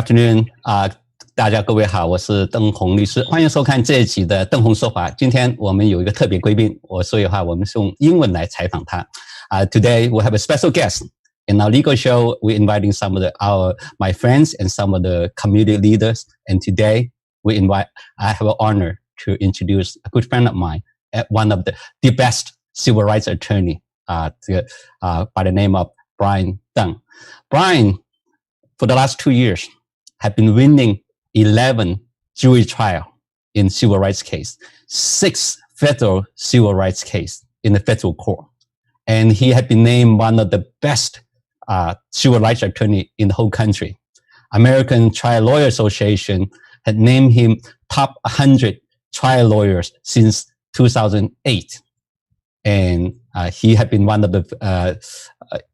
afternoon，大家各位好，我是邓洪律师，欢迎收看这一集的邓洪说法。今天我们有一个特别贵宾，所以的话，我们是用英文来采访他。Today we have a special guest in our legal show. We're inviting some of my friends and some of the community leaders. And today I have an honor to introduce a good friend of mine, one of the best civil rights attorney, by the name of Brian Dunn. Brian, for the last 2 years, have been winning 11 jury trial in civil rights case, 6 federal civil rights case in the federal court. And he had been named one of the best civil rights attorney in the whole country. American Trial Lawyer Association had named him top 100 trial lawyers since 2008. And he had been one of the,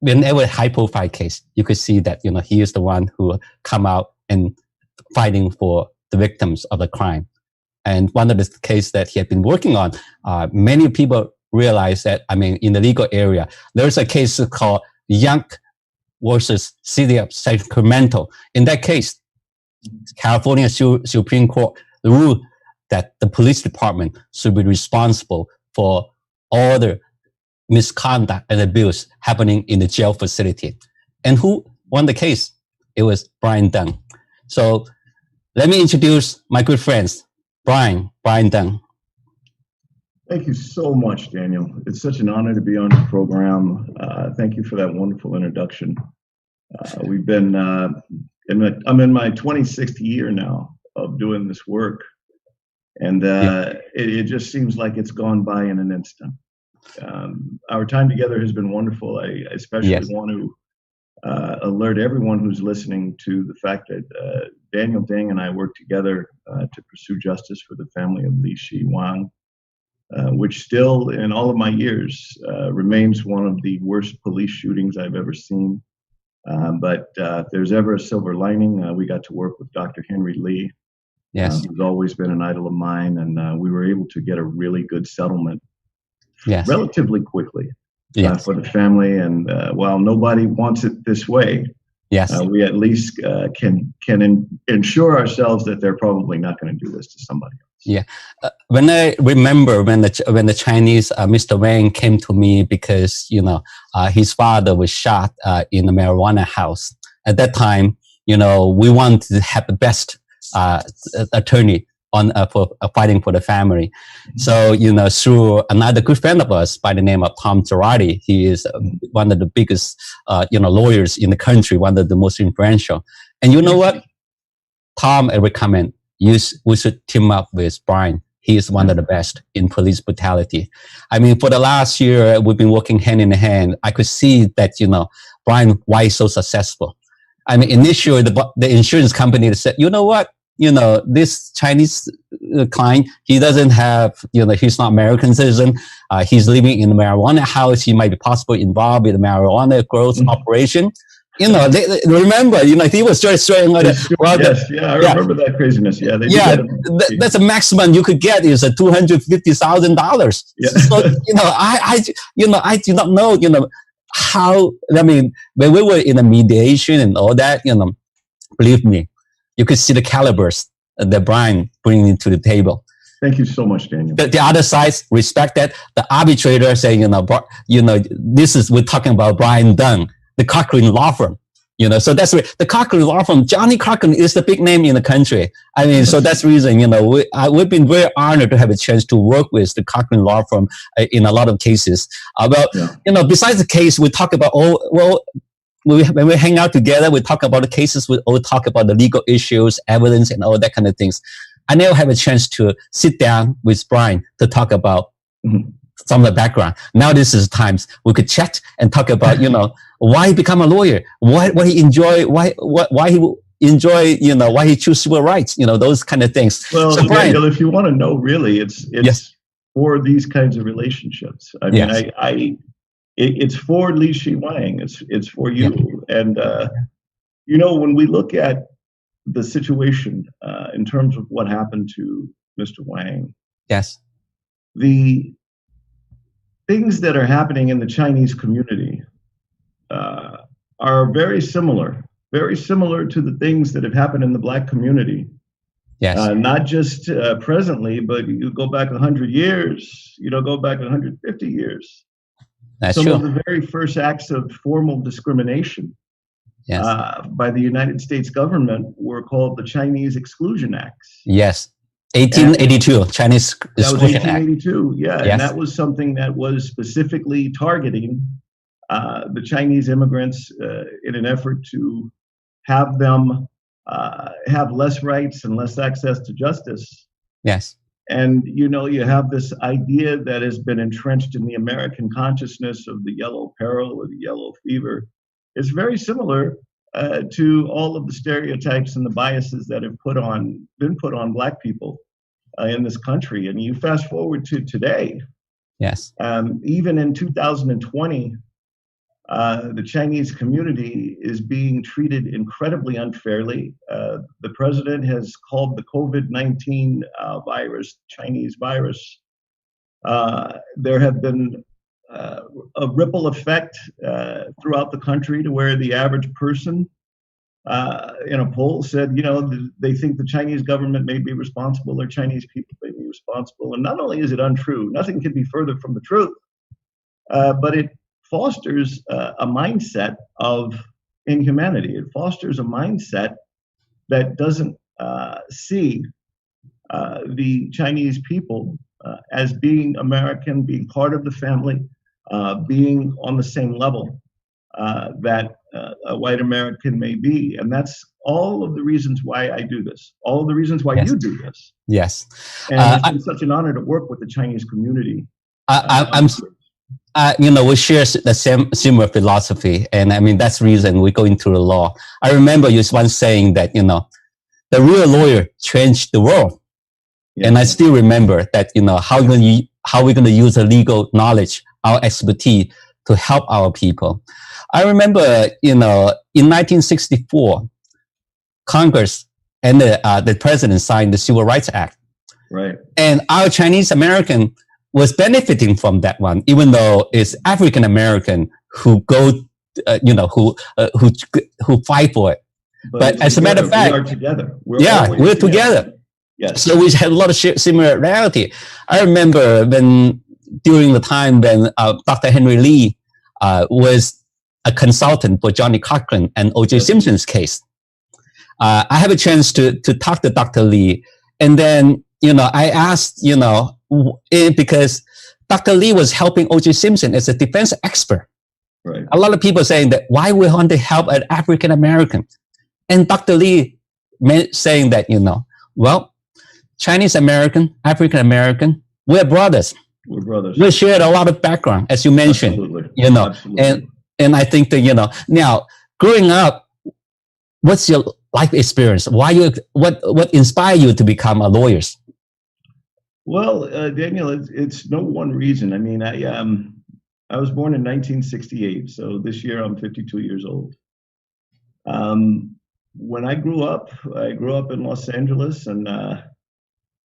whenever high profile case, you could see that, he is the one who come out and fighting for the victims of the crime. And one of the cases that he had been working on, many people realize that, in the legal area, there's a case called Young versus City of Sacramento. In that case, California Supreme Court ruled that the police department should be responsible for all the misconduct and abuse happening in the jail facility. And who won the case? It was Brian Dunn. So let me introduce my good friends, Brian Dunn. Thank you so much, Daniel. It's such an honor to be on the program. Thank you for that wonderful introduction. We've been, I'm in my 26th year now of doing this work. And it just seems like it's gone by in an instant. Our time together has been wonderful. I especially want to alert everyone who's listening to the fact that Daniel Deng and I worked together to pursue justice for the family of Li Shi Wang, which still, in all of my years, remains one of the worst police shootings I've ever seen. But if there's ever a silver lining, we got to work with Dr. Henry Lee, who's always been an idol of mine, and we were able to get a really good settlement relatively quickly for the family. And while nobody wants it this way, we at least can ensure ourselves that they're probably not going to do this to somebody else. When I remember when the Chinese Mr. Wang came to me because his father was shot in a marijuana house. At that time, we wanted to have the best attorney for fighting for the family. So, through another good friend of us by the name of Tom Girardi, he is one of the biggest, lawyers in the country, one of the most influential. And you know what? Tom, I recommend we should team up with Brian. He is one of the best in police brutality. For the last year, we've been working hand in hand. I could see that, Brian, why he's so successful. Initially, the insurance company said, you know what? This Chinese client, he doesn't have, he's not American citizen. He's living in a marijuana house. He might be possibly involved with the marijuana growth operation. Remember, he was just showing. I remember that craziness. That's a maximum you could get is $250,000. So, I do not know, how, when we were in the mediation and all that, believe me, you could see the calibers that Brian bringing to the table. Thank you so much, Daniel. The other side respect that. The arbitrator saying, we're talking about Brian Dunn, the Cochran law firm. So that's the Cochran law firm. Johnny Cochran is the big name in the country. So that's the reason, we've been very honored to have a chance to work with the Cochran law firm in a lot of cases. Besides the case, we talk about, when we hang out together, we talk about the cases, we all talk about the legal issues, evidence, and all that kind of things. I never have a chance to sit down with Brian to talk about some of the background. Now this is times we could chat and talk about, why he become a lawyer, what he enjoy, why he enjoy, why he choose civil rights, those kind of things. Well, so Brian, Daniel, if you want to know, really, it's for these kinds of relationships. It's for Li Shi Wang. It's for you. And when we look at the situation in terms of what happened to Mr. Wang, the things that are happening in the Chinese community are very similar very similar to the things that have happened in the Black community. Yes. Not just presently, but you go back 100 years, go back 150 years. That's Some true. of the very first acts of formal discrimination by the United States government were called the Chinese Exclusion Acts. Yes. 1882, Chinese Exclusion Act. That was 1882, yeah. Yes. And that was something that was specifically targeting the Chinese immigrants in an effort to have them have less rights and less access to justice. Yes. And, you have this idea that has been entrenched in the American consciousness of the yellow peril or the yellow fever. It's very similar to all of the stereotypes and the biases that have been put on Black people in this country. And you fast forward to today. Yes. Even in 2020, the Chinese community is being treated incredibly unfairly. The president has called the COVID-19 virus, Chinese virus. There have been a ripple effect throughout the country to where the average person in a poll said, they think the Chinese government may be responsible or Chinese people may be responsible. And not only is it untrue, nothing could be further from the truth, but it fosters a mindset of inhumanity. It fosters a mindset that doesn't see the Chinese people as being American, being part of the family, being on the same level that a white American may be. And that's all of the reasons why I do this, all of the reasons why you do this. Yes. And it's been such an honor to work with the Chinese community. We share the same similar philosophy, and I mean that's the reason we go into the law. I remember you once saying that the real lawyer changed the world, and I still remember that how we're going to use the legal knowledge, our expertise to help our people. I remember in 1964, Congress and the president signed the Civil Rights Act, right? And our Chinese American was benefiting from that one, even though it's African American who go, who fight for it. But as a matter of fact, we are together. We're together. Yes. So we had a lot of similarity. I remember during the time when Dr. Henry Lee was a consultant for Johnny Cochran and O.J. Simpson's case. I have a chance to talk to Dr. Lee, and then I asked because Dr. Lee was helping O.J. Simpson as a defense expert. Right. A lot of people saying that why we want to help an African American, and Dr. Lee saying that Chinese American, African American, we're brothers. We're brothers. We shared a lot of background, as you mentioned. Absolutely. Absolutely. And I think that now growing up, what's your life experience? What inspired you to become a lawyer? Well, Daniel, it's no one reason. I mean, I was born in 1968, so this year I'm 52 years old. When I grew up in Los Angeles, and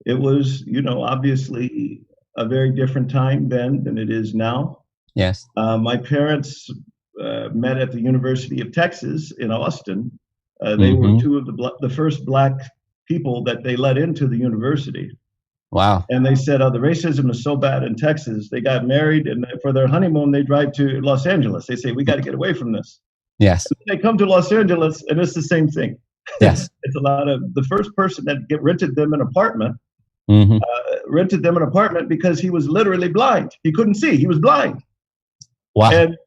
it was, obviously a very different time then than it is now. Yes. My parents met at the University of Texas in Austin. They were two of the first Black people that they let into the university. Wow. And they said, the racism is so bad in Texas. They got married, and for their honeymoon, they drive to Los Angeles. They say, we got to get away from this. Yes. So they come to Los Angeles, and it's the same thing. Yes. It's a lot of the first person that rented them an apartment, because he was literally blind. He couldn't see. He was blind. Wow. And,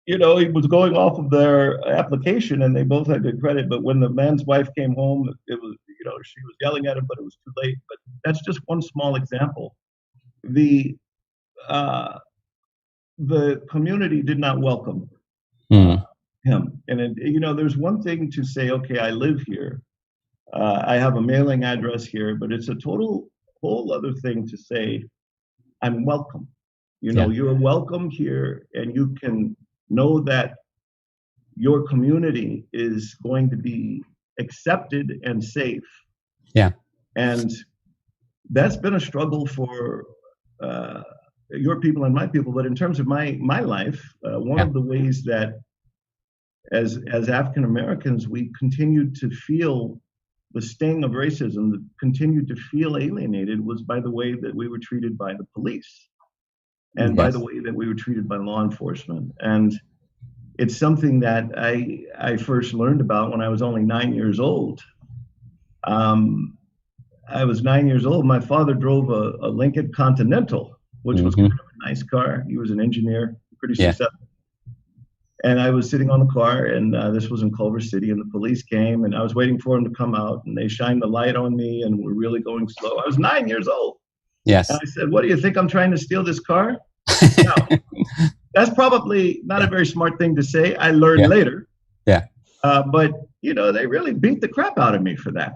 he was going off of their application, and they both had good credit. But when the man's wife came home, it was, she was yelling at him, but it was too late. But that's just one small example. The community did not welcome him. And, there's one thing to say, okay, I live here. I have a mailing address here, but it's a whole other thing to say, I'm welcome. You're welcome here, and you can know that your community is going to be accepted and safe. Yeah. And that's been a struggle for your people and my people. But in terms of my life, one of the ways that as African Americans, we continued to feel the sting of racism, that continued to feel alienated, was by the way that we were treated by the police, and by the way that we were treated by law enforcement. And it's something that I first learned about when I was only 9 years old. I was 9 years old. My father drove a Lincoln Continental, which was kind of a nice car. He was an engineer, pretty successful. And I was sitting on the car, and this was in Culver City, and the police came, and I was waiting for him to come out, and they shined the light on me, and we're really going slow. I was 9 years old. Yes. And I said, "What do you think? I'm trying to steal this car?" No, that's probably not a very smart thing to say. I learned later. Yeah. But you know, they really beat the crap out of me for that.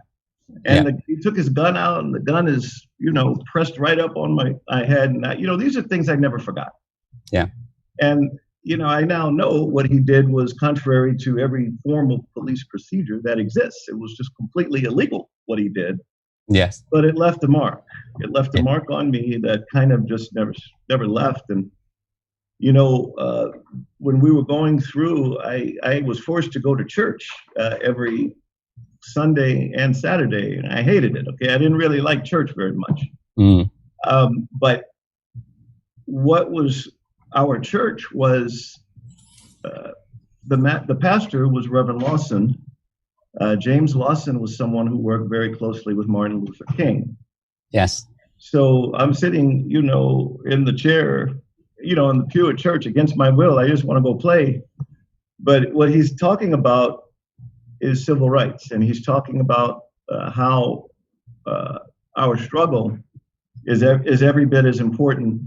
And he took his gun out, and the gun is, you know, pressed right up on my head. And you know, these are things I never forgot. Yeah. And you know, I now know what he did was contrary to every form of police procedure that exists. It was just completely illegal what he did. Yes. But it left a mark. It left a mark on me that kind of just never left. And you know, when we were going through, I was forced to go to church every Sunday and Saturday, and I hated it. Okay, I didn't really like church very much. But what was our church was the pastor was Reverend Lawson. James Lawson was someone who worked very closely with Martin Luther King. Yes. So I'm sitting, you know, in the chair, you know, in the pew at church against my will. I just want to go play. But what he's talking about is civil rights, and he's talking about how our struggle is every bit as important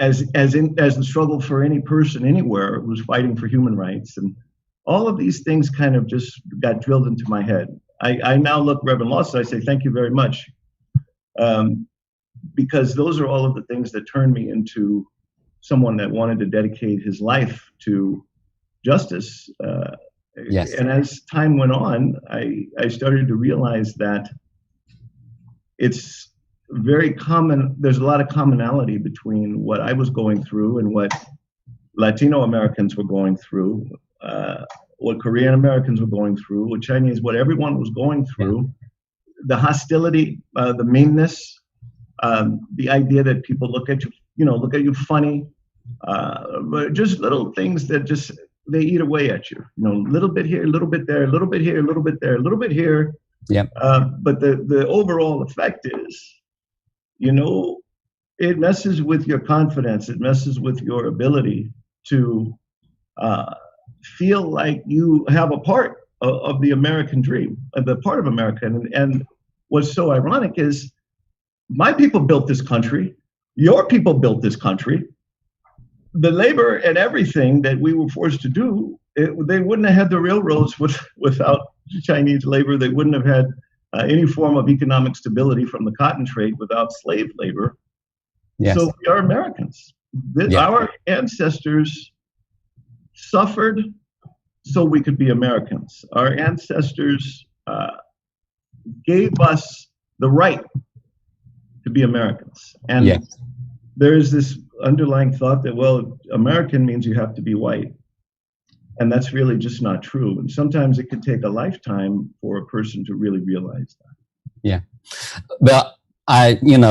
as the struggle for any person anywhere who's fighting for human rights. And all of these things kind of just got drilled into my head. I now look Reverend Lawson, I say, thank you very much. Because those are all of the things that turned me into someone that wanted to dedicate his life to justice. Yes. And as time went on, I started to realize that it's very common. There's a lot of commonality between what I was going through and what Latino Americans were going through, what Korean Americans were going through, what Chinese, what everyone was going through. The hostility, the meanness, the idea that people look at you funny, but just little things that just, they eat away at you. You know, a little bit here, a little bit there, a little bit here, a little bit there, a little bit here. Yeah. But the overall effect is, you know, it messes with your confidence. It messes with your ability to feel like you have a part of the American dream, the part of America. And what's so ironic is my people built this country. Your people built this country. The labor and everything that we were forced to do, they wouldn't have had the railroads without Chinese labor. They wouldn't have had any form of economic stability from the cotton trade without slave labor. Yes. So we are Americans. Our ancestors suffered so we could be Americans. Our ancestors gave us the right to be Americans. And there is this underlying thought that, well, American means you have to be white. And that's really just not true. And sometimes it could take a lifetime for a person to really realize that. Yeah. Well,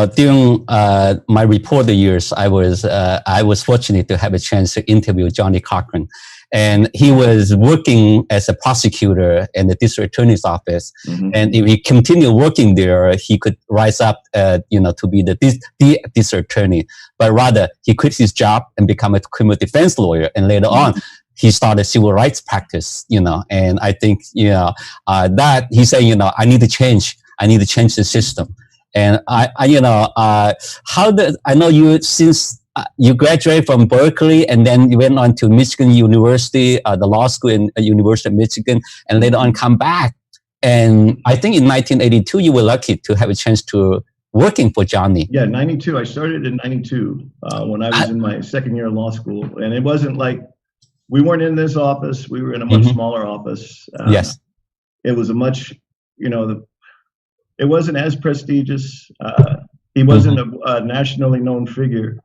during my reporter years, I was fortunate to have a chance to interview Johnny Cochran. And he was working as a prosecutor in the district attorney's office. And if he continued working there, he could rise up, to be the district attorney. But rather, he quit his job and become a criminal defense lawyer. And later on, he started civil rights practice, and I think, that he said, I need to change the system. And I know you, since you graduated from Berkeley and then you went on to Michigan University, the law school in University of Michigan, and later on come back. And I think in 1982, you were lucky to have a chance to working for Johnny. Yeah, 92. I started in 92 when I was in my second year of law school. And it wasn't like, we weren't in this office. We were in a much smaller office. Yes. It was a much, it wasn't as prestigious. He wasn't a nationally known figure.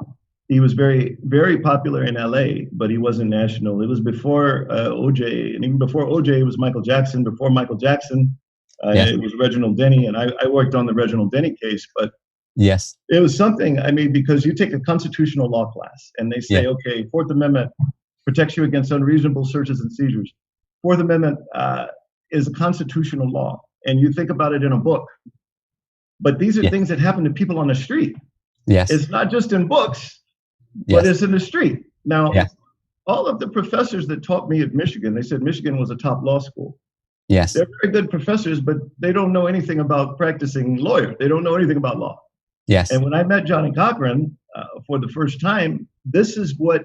he was very, very popular in LA, but he wasn't national. It was before OJ, and even before OJ, it was Michael Jackson. Before Michael Jackson, it was Reginald Denny, and I worked on the Reginald Denny case. But yes, it was something, I mean, because you take a constitutional law class, and they say, okay, Fourth Amendment protects you against unreasonable searches and seizures. Fourth Amendment is a constitutional law, and you think about it in a book. But these are things that happen to people on the street. Yes. It's not just in books, but it's in the street. Now, all of the professors that taught me at Michigan, they said Michigan was a top law school. Yes. They're very good professors, but they don't know anything about practicing lawyer. They don't know anything about law. Yes. And when I met Johnny Cochran for the first time, this is what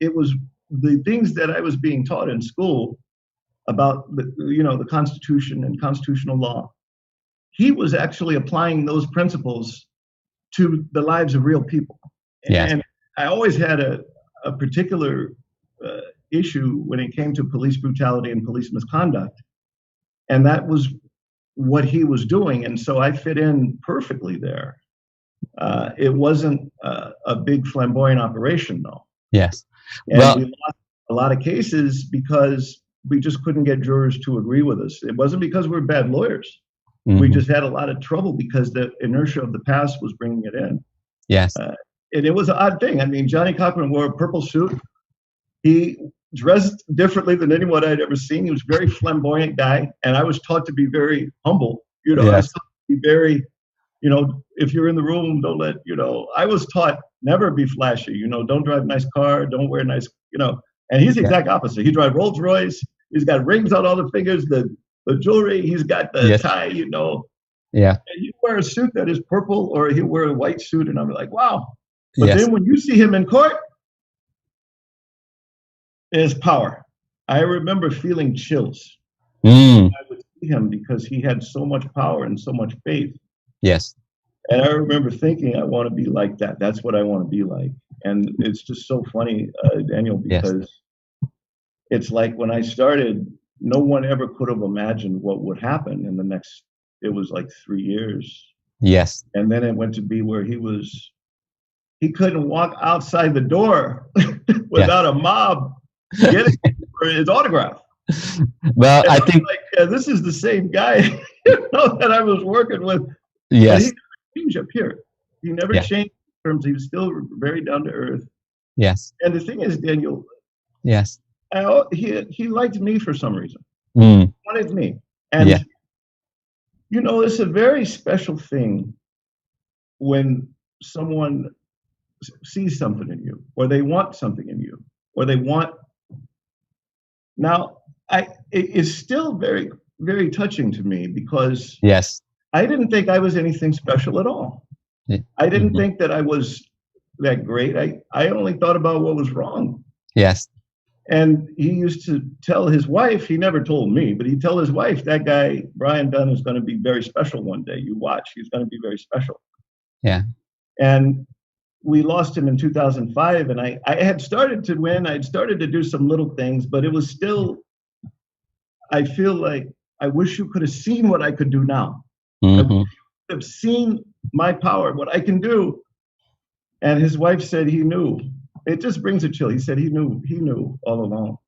it was, the things that I was being taught in school about the Constitution and constitutional law. He was actually applying those principles to the lives of real people. And I always had a particular issue when it came to police brutality and police misconduct. And that was what he was doing. And so I fit in perfectly there. It wasn't a big flamboyant operation, though. Yes. And we lost a lot of cases because we just couldn't get jurors to agree with us. It wasn't because we're bad lawyers. We just had a lot of trouble because the inertia of the past was bringing it in. Yes. And it was an odd thing. I mean, Johnny Cochran wore a purple suit. He dressed differently than anyone I'd ever seen. He was a very flamboyant guy. And I was taught to be very humble. I was taught to be very, if you're in the room, don't let, I was taught never be flashy, don't drive a nice car, don't wear nice, and he's the exact opposite. He drives Rolls Royce. He's got rings on all the fingers, the jewelry, he's got the tie, Yeah. And he wear a suit that is purple or he'll wear a white suit. And I'm like, wow. But then when you see him in court, it's power. I remember feeling chills. I would see him because he had so much power and so much faith. Yes. And I remember thinking, I want to be like that. That's what I want to be like. And it's just so funny, Daniel, because it's like when I started, no one ever could have imagined what would happen in the next, it was like 3 years. Yes. And then it went to be where he couldn't walk outside the door without a mob getting for his autograph. Well, and I think like, this is the same guy that I was working with. Yes. But he never changed up here. He never changed in terms. He was still very down to earth. Yes. And the thing is, Daniel. Yes. He liked me for some reason. He wanted me. And it's a very special thing when someone sees something in you, or they want something in you, or they want. Now, it's still very, very touching to me because I didn't think I was anything special at all. I didn't think that I was that great. I only thought about what was wrong. Yes. And he used to tell his wife, he never told me, but he'd tell his wife, that guy, Brian Dunn, is going to be very special one day. You watch, he's going to be very special. Yeah. And we lost him in 2005. And I had started to win. I'd started to do some little things, but it was still, I feel like, I wish you could have seen what I could do now. I wish you could have seen my power, what I can do. And his wife said he knew. It just brings a chill. He said he knew all along.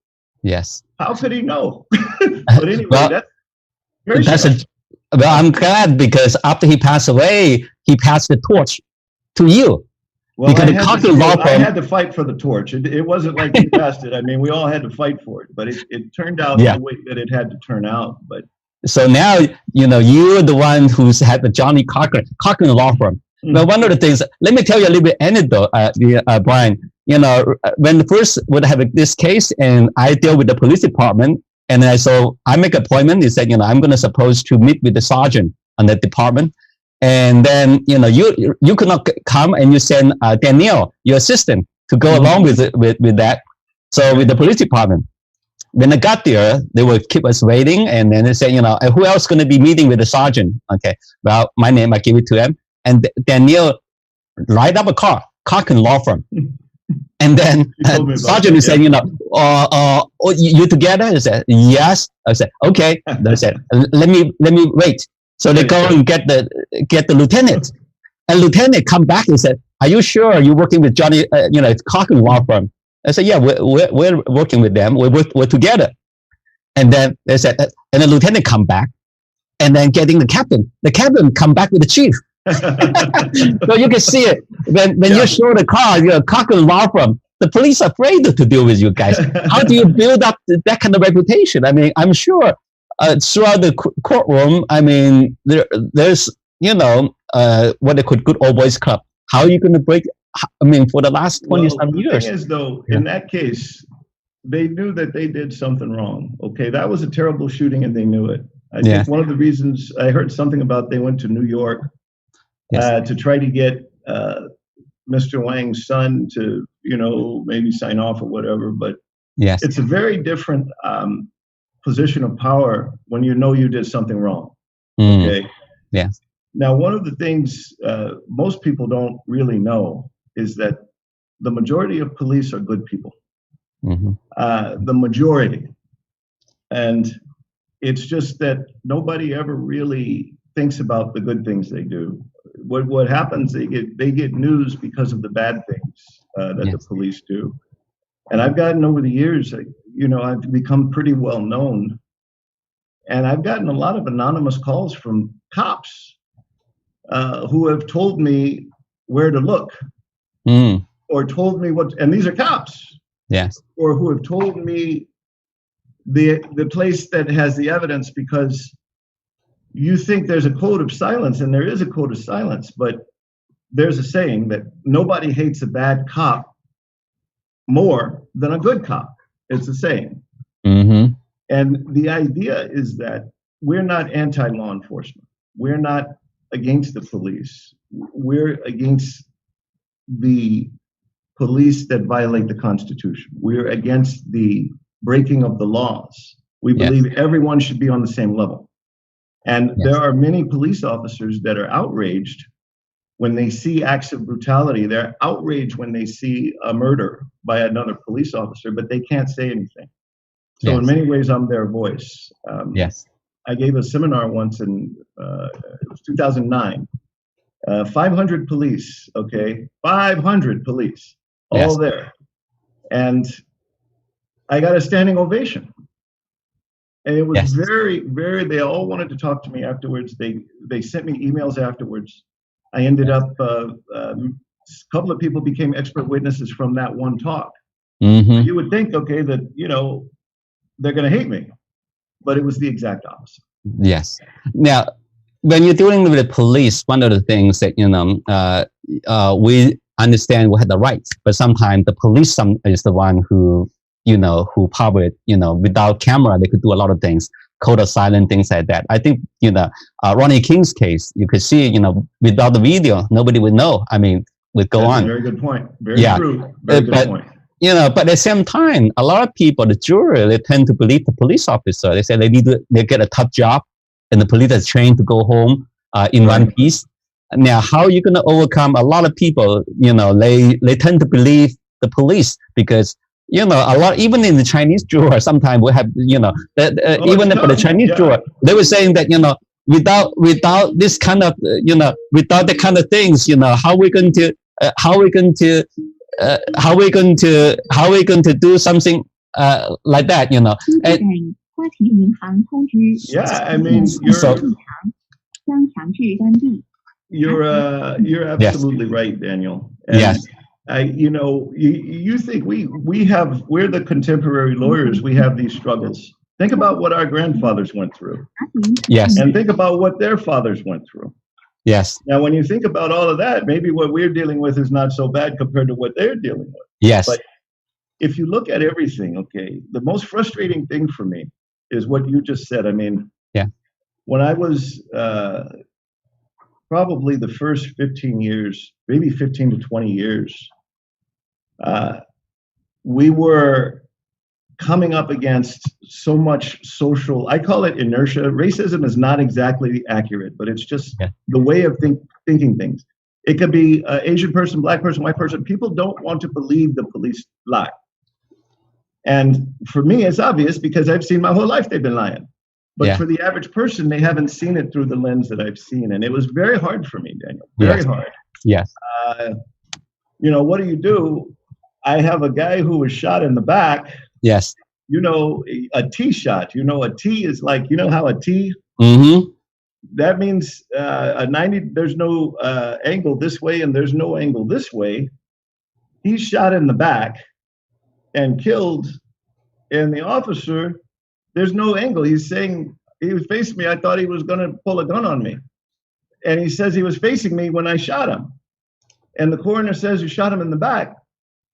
Yes. How could he know? But anyway, that's very well, I'm glad because after he passed away, he passed the torch to you. Well, I had to fight for the torch. It wasn't like he passed it. I mean, we all had to fight for it, but it turned out the way that it had to turn out. But so now, you're the one who's had the Johnny Cochran law firm. But one of the things, let me tell you a little bit anecdote, Brian. When first would have this case, and I deal with the police department, and I make an appointment. He said, I'm going to supposed to meet with the sergeant on the department, and then you could not come, and you send Danielle, your assistant, to go along with that. So with the police department, when I got there, they would keep us waiting, and then they say, who else going to be meeting with the sergeant? Okay, well, my name, I give it to them. And Danielle light up a car, Cochran Law Firm. And then sergeant is saying, you together? I said, yes. I said, okay. They said, let me wait. So they go and get the lieutenant. And lieutenant come back and said, are you sure you're working with Johnny, Cochran law firm? I said, yeah, we're working with them. We're together. And then they said, and the lieutenant come back, and then getting the captain come back with the chief. So you can see it when you show the car, Cochran law firm, the police are afraid to deal with you guys. How do you build up that kind of reputation? I mean, I'm sure throughout the courtroom, I mean, there's, what they call good old boys club. How are you going to break? I mean, for the last 20-some years. The thing is, though, in that case, they knew that they did something wrong. Okay, that was a terrible shooting, and they knew it. I think one of the reasons I heard something about they went to New York to try to get Mr. Wang's son to, maybe sign off or whatever. But it's a very different position of power when you know you did something wrong. Okay. Yes. Now, one of the things most people don't really know is that the majority of police are good people. The majority. And it's just that nobody ever really thinks about the good things they do. What happens, they get news because of the bad things that the police do. And I've gotten over the years, I've become pretty well known. And I've gotten a lot of anonymous calls from cops who have told me where to look, or told me and these are cops, or who have told me the place that has the evidence, because you think there's a code of silence, and there is a code of silence, but there's a saying that nobody hates a bad cop more than a good cop. It's a saying. And the idea is that we're not anti-law enforcement. We're not against the police. We're against the police that violate the Constitution. We're against the breaking of the laws. We believe everyone should be on the same level. And there are many police officers that are outraged when they see acts of brutality. They're outraged when they see a murder by another police officer, but they can't say anything. So in many ways, I'm their voice. I gave a seminar once in it was 2009. 500 police, 500 police, all there. And I got a standing ovation. And it was very, very, they all wanted to talk to me afterwards. They sent me emails afterwards. I ended up, a couple of people became expert witnesses from that one talk. You would think, that, they're going to hate me, but it was the exact opposite. Yes. Now, when you're dealing with the police, one of the things that, we understand we have the rights, but sometimes the police is the one who probably, without camera, they could do a lot of things, code of silence, things like that. I think, Ronnie King's case, you could see, without the video, nobody would know. I mean, would go on. Very good point. Very true. Very good point. But at the same time, a lot of people, the jury, they tend to believe the police officer. They say they get a tough job, and the police is trained to go home in one piece. Now, how are you going to overcome a lot of people? They tend to believe the police because a lot, even in the Chinese juror, sometimes we have, even for the Chinese juror, they were saying that without this kind of without the kind of things, how are we going to do something like that, And, I mean, you're absolutely right, Daniel. And you think we're the contemporary lawyers, we have these struggles. Think about what our grandfathers went through. And think about what their fathers went through. Now, when you think about all of that, maybe what we're dealing with is not so bad compared to what they're dealing with. But if you look at everything, the most frustrating thing for me is what you just said. I mean, when I was probably the first 15 years, maybe 15 to 20 years, we were coming up against so much social, I call it inertia. Racism is not exactly accurate, but it's just the way of thinking things. It could be an Asian person, black person, white person. People don't want to believe the police lie. And for me, it's obvious because I've seen my whole life they've been lying. But for the average person, they haven't seen it through the lens that I've seen. And it was very hard for me, Daniel, very hard. what do? I have a guy who was shot in the back. Yes. A T shot. A T is like, how a T? Mm-hmm. That means a 90, there's no angle this way and there's no angle this way. He's shot in the back and killed. And the officer, there's no angle. He's saying he was facing me. I thought he was going to pull a gun on me. And he says he was facing me when I shot him. And the coroner says you shot him in the back.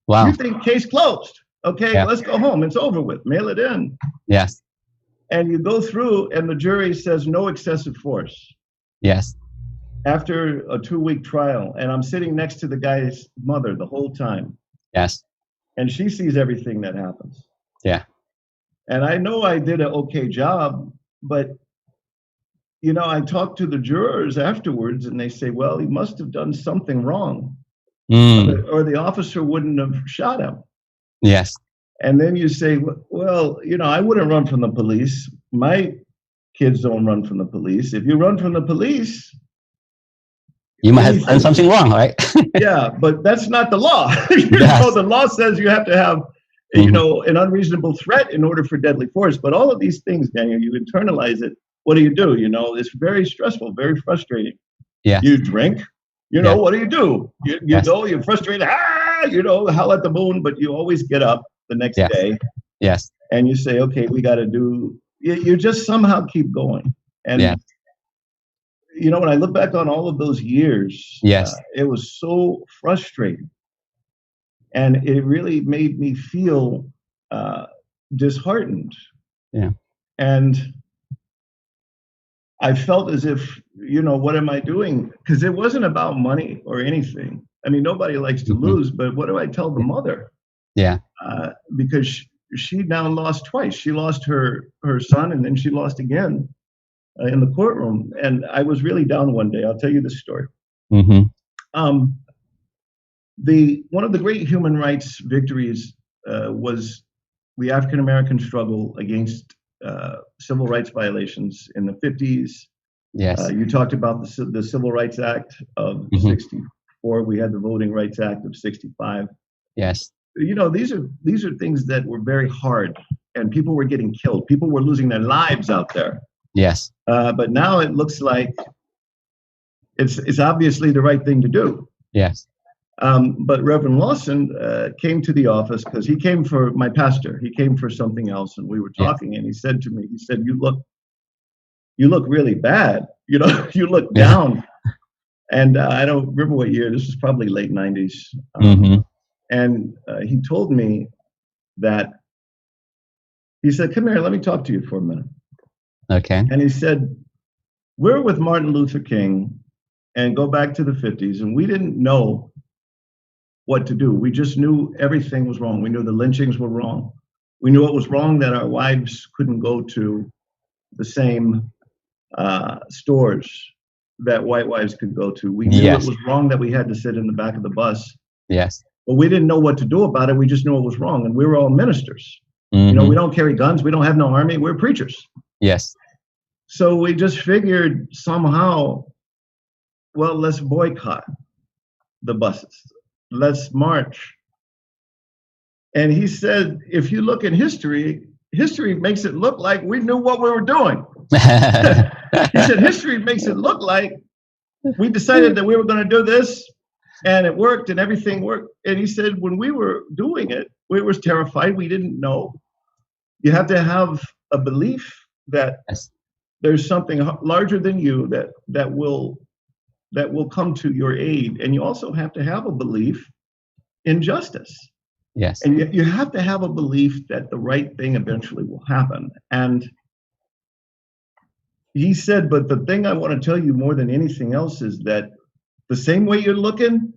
Wow. You think case closed. Okay, yeah. Let's go home. It's over with. Mail it in. Yes. And you go through and the jury says no excessive force. Yes. After a 2-week trial. And I'm sitting next to the guy's mother the whole time. Yes. And she sees everything that happens. Yeah. And I know I did an okay job, but I talked to the jurors afterwards and they say, well, he must have done something wrong. Or the officer wouldn't have shot him. Yes. And then you say, well, I wouldn't run from the police. My kids don't run from the police. If you run from the police, you might have done something wrong, right? Yeah, but that's not the law. The law says you have to have, an unreasonable threat in order for deadly force. But all of these things, Daniel, you internalize it. What do? It's very stressful, very frustrating. Yeah. You drink, what do? You go, you're frustrated, howl at the moon, but you always get up the next day. Yes. And you say, okay, we got to do, you just somehow keep going. And, when I look back on all of those years, it was so frustrating. And it really made me feel disheartened. Yeah. And I felt as if, what am I doing? Because it wasn't about money or anything. I mean, nobody likes to lose, but what do I tell the mother? Yeah. Because she now lost twice. She lost her son and then she lost again in the courtroom. And I was really down one day. I'll tell you this story. Mm-hmm. One of the great human rights victories was the African-American struggle against civil rights violations in the 50s. Yes. You talked about the Civil Rights Act of 64. We had the Voting Rights Act of 65. Yes. These are things that were very hard, and people were getting killed. People were losing their lives out there. Yes. But now it looks like it's obviously the right thing to do. Yes. But Reverend Lawson came to the office because he came for my pastor. He came for something else, and we were talking. And he said to me, "You look really bad. You look down." And I don't remember what year. This was probably late 90s. And he told me that he said, "Come here, let me talk to you for a minute." Okay. And he said, "We're with Martin Luther King, and go back to the 50s, and we didn't know what to do. We just knew everything was wrong. We knew the lynchings were wrong. We knew it was wrong that our wives couldn't go to the same stores that white wives could go to. We knew it was wrong that we had to sit in the back of the bus. Yes. But we didn't know what to do about it. We just knew it was wrong. And we were all ministers. We don't carry guns. We don't have no army. We're preachers." Yes. So we just figured somehow, well, let's boycott the buses. Let's march. And he said, if you look in history makes it look like we knew what we were doing. He said, history makes it look like we decided that we were going to do this and it worked and everything worked. And he said, when we were doing it, we were terrified. We didn't know. You have to have a belief that there's something larger than you that will come to your aid. And you also have to have a belief in justice. Yes. And you have to have a belief that the right thing eventually will happen. And he said, but the thing I want to tell you more than anything else is that the same way you're looking,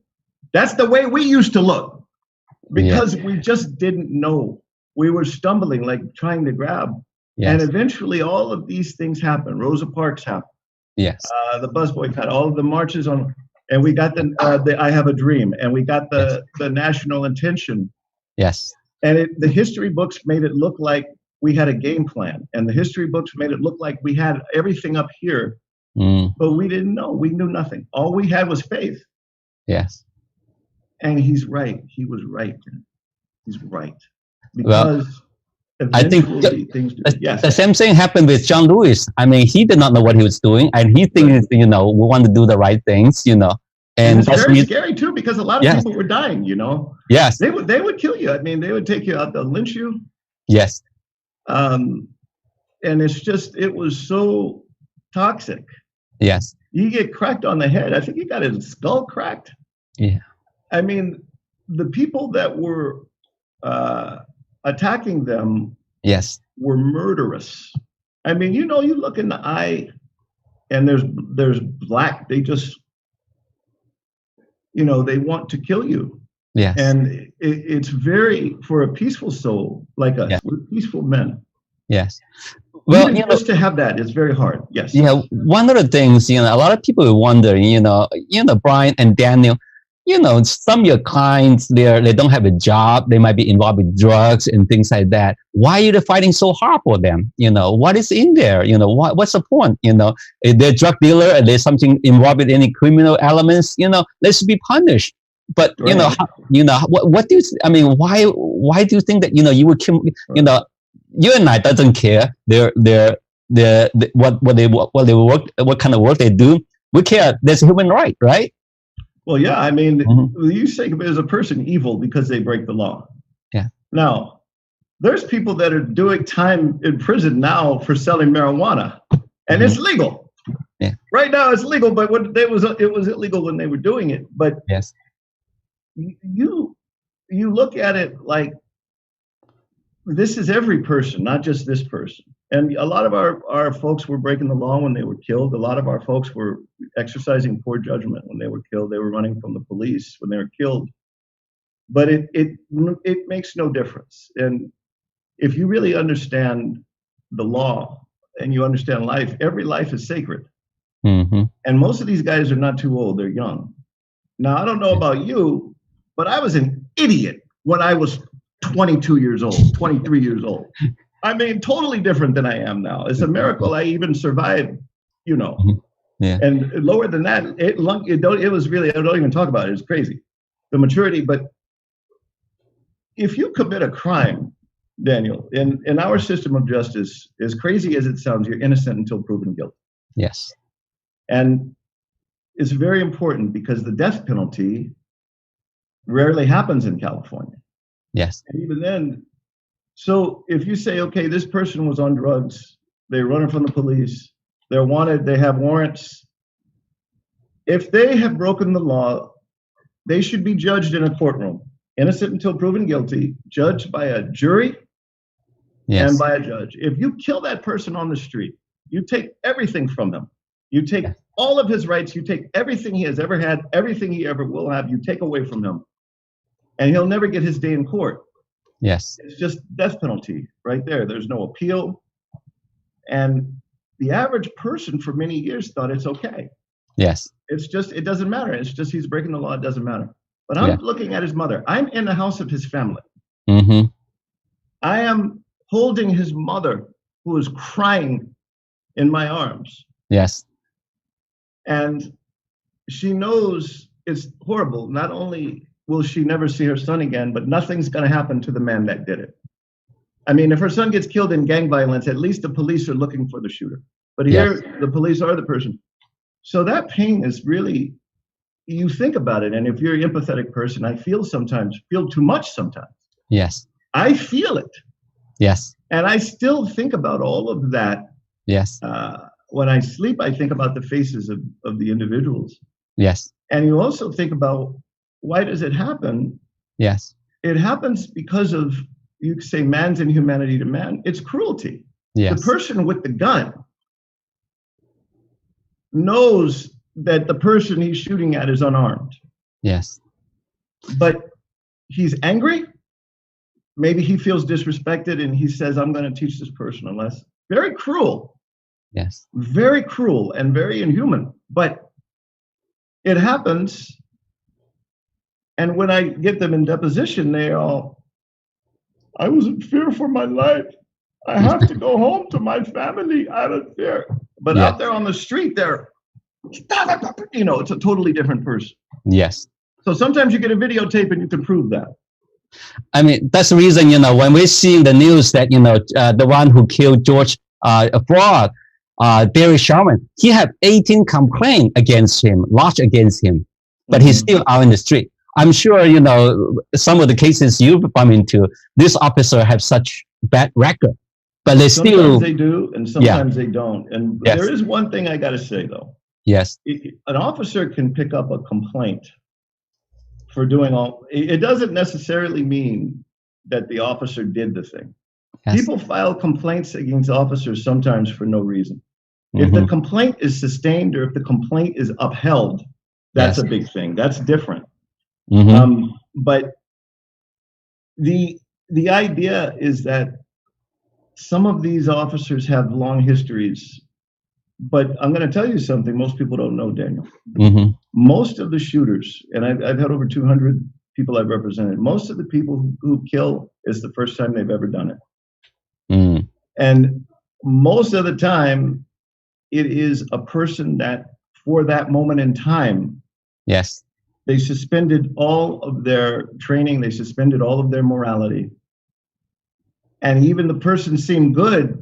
that's the way we used to look. Because we just didn't know. We were stumbling, like trying to grab. And eventually all of these things happened. Rosa Parks happened. Yes. The bus boycott, all of the marches on, and we got the I Have a Dream, and we got the national intention. Yes. And the history books made it look like we had a game plan, and the history books made it look like we had everything up here, but we didn't know. We knew nothing. All we had was faith. Yes. And he's right. He was right. He's right. Because I think the same thing happened with John Lewis. I mean, he did not know what he was doing, and he thinks, we want to do the right things, And it's very scary too, because a lot of people were dying, Yes. They would kill you. I mean, they would take you out, they'll lynch you. Yes. And it was so toxic. Yes. You get cracked on the head. I think he got his skull cracked. Yeah. I mean, the people that were attacking them were murderous. I mean, you look in the eye and there's black, they just, they want to kill you. Yes. And it's very, for a peaceful soul like us, we're peaceful men. Yes. Well, just to have that is very hard. Yes. Yeah. One of the things, a lot of people wonder, Brian and Daniel, some of your clients, they don't have a job. They might be involved with drugs and things like that. Why are you fighting so hard for them? What is in there? What's the point? If they're a drug dealer and there's something involved with any criminal elements, let's be punished. But, right. What do you, I mean, why do you think that, you would kill, you and I doesn't care. What kind of work they do. We care. There's a human right, right? Well, yeah, I mean, you think of it as a person evil because they break the law. Yeah. Now, there's people that are doing time in prison now for selling marijuana, and it's legal. Yeah. Right now, it's legal, but it was illegal when they were doing it. But yes, you look at it like this is every person, not just this person. And a lot of our folks were breaking the law when they were killed. A lot of our folks were exercising poor judgment when they were killed. They were running from the police when they were killed. But it makes no difference. And if you really understand the law and you understand life, every life is sacred. Mm-hmm. And most of these guys are not too old. They're young. Now, I don't know about you, but I was an idiot when I was 22 years old, 23 years old. I mean, totally different than I am now. It's a miracle I even survived, Yeah. And lower than that, it was really, I don't even talk about it. It's crazy, the maturity. But if you commit a crime, Daniel, in our system of justice, as crazy as it sounds, you're innocent until proven guilty. Yes. And it's very important because the death penalty rarely happens in California. Yes. And even then, so if you say, okay, this person was on drugs, they're running from the police, they're wanted, they have warrants. If they have broken the law, they should be judged in a courtroom, innocent until proven guilty, judged by a jury and by a judge. If you kill that person on the street, you take everything from him. You take all of his rights, you take everything he has ever had, everything he ever will have, you take away from him. And he'll never get his day in court. Yes. It's just death penalty right there. There's no appeal. And the average person for many years thought it's okay. Yes. It's just, it doesn't matter. It's just he's breaking the law. It doesn't matter. But I'm looking at his mother. I'm in the house of his family. Mm-hmm. I am holding his mother who is crying in my arms. Yes. And she knows it's horrible. Not only will she never see her son again, but nothing's going to happen to the man that did it. I mean, if her son gets killed in gang violence, at least the police are looking for the shooter. But here, the police are the person. So that pain is really, you think about it. And if you're an empathetic person, I feel too much sometimes. Yes. I feel it. Yes. And I still think about all of that. Yes. When I sleep, I think about the faces of the individuals. Yes. And you also think about, why does it happen? Yes. It happens because of, you could say, man's inhumanity to man. It's cruelty. Yes. The person with the gun knows that the person he's shooting at is unarmed. Yes. But he's angry. Maybe he feels disrespected and he says, I'm going to teach this person a lesson. Very cruel. Yes. Very cruel and very inhuman. But it happens. And when I get them in deposition, they all, I was in fear for my life. I have to go home to my family out of fear. But out there on the street, they're, it's a totally different person. Yes. So sometimes you get a videotape and you can prove that. I mean, that's the reason, when we see in the news that, the one who killed George Floyd, Derek Chauvin, he had 18 complaints against him, lodged against him, but he's still out in the street. I'm sure, some of the cases you've bumped into, this officer have such bad record, but they sometimes still... they do, and sometimes they don't. And there is one thing I got to say, though. Yes. An officer can pick up a complaint for doing all... It doesn't necessarily mean that the officer did the thing. Yes. People file complaints against officers sometimes for no reason. If the complaint is sustained or if the complaint is upheld, that's a big thing. That's different. But the idea is that some of these officers have long histories. But I'm going to tell you something most people don't know, Daniel. Most of the shooters, and I've had over 200 people I've represented, most of the people who kill is the first time they've ever done it. And most of the time, it is a person that, for that moment in time, they suspended all of their training, they suspended all of their morality. And even the person seemed good,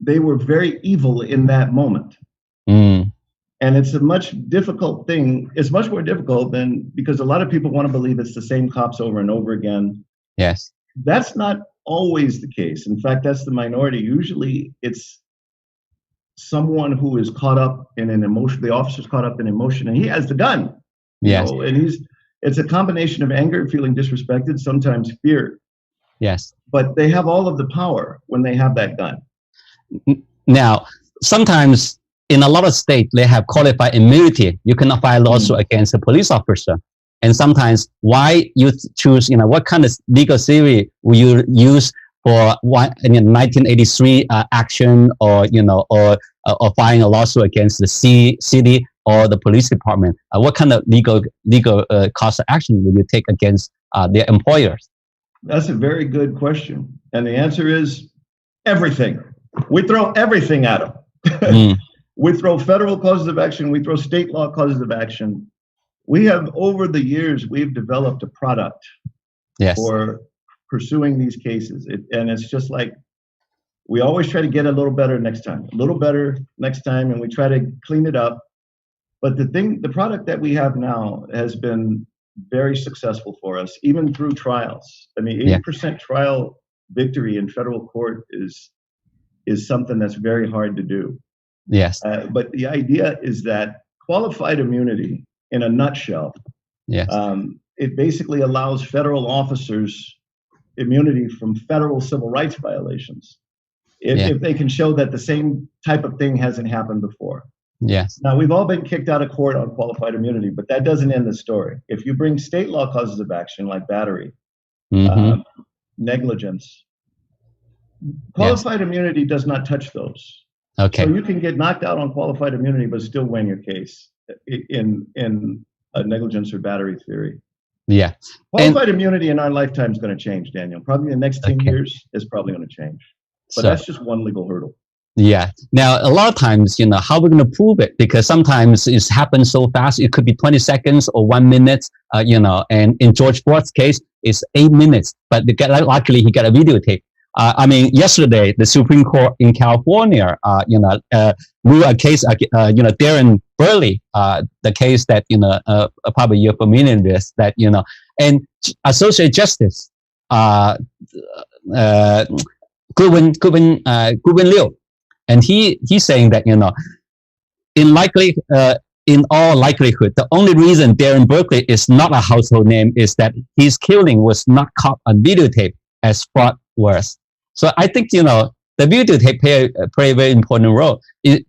they were very evil in that moment. And it's a much difficult thing. It's much more difficult than, because a lot of people want to believe it's the same cops over and over again. Yes. That's not always the case. In fact, that's the minority. Usually it's someone who is caught up in an emotion, the officer's caught up in emotion, and he has the gun. Yes. And it's a combination of anger, feeling disrespected, sometimes fear. Yes. But they have all of the power when they have that gun. Now, sometimes in a lot of states, they have qualified immunity. You cannot file a lawsuit against a police officer. And sometimes why you choose, what kind of legal theory will you use for 1983 action, or filing a lawsuit against the city or the police department? What kind of legal cause of action will you take against their employers? That's a very good question. And the answer is everything. We throw everything at them. We throw federal causes of action. We throw state law causes of action. We have, over the years, we've developed a product for pursuing these cases. And it's just like, we always try to get a little better next time, and we try to clean it up. But the product that we have now has been very successful for us, even through trials. I mean, 80% trial victory in federal court is something that's very hard to do. Yes. But the idea is that qualified immunity, in a nutshell, it basically allows federal officers immunity from federal civil rights violations if they can show that the same type of thing hasn't happened before. Yes. Now, we've all been kicked out of court on qualified immunity, but that doesn't end the story. If you bring state law causes of action like battery, negligence, qualified immunity does not touch those. Okay. So you can get knocked out on qualified immunity, but still win your case in a negligence or battery theory. Yeah. Qualified immunity in our lifetime is going to change, Daniel. Probably the next 10 years is probably going to change. But that's just one legal hurdle. Yeah. Now, a lot of times, how we're going to prove it, because sometimes it happens so fast. It could be 20 seconds or 1 minute, and in George Floyd's case, it's 8 minutes. But luckily, he got a videotape. Yesterday, the Supreme Court in California, ruled a case, Darren Burley, the case that, probably you're familiar with, that, and Associate Justice, Goodwin Liu, and he's saying that, in all likelihood, the only reason Darren Burley is not a household name is that his killing was not caught on videotape as Floyd was. So I think, the videotape play a very important role. In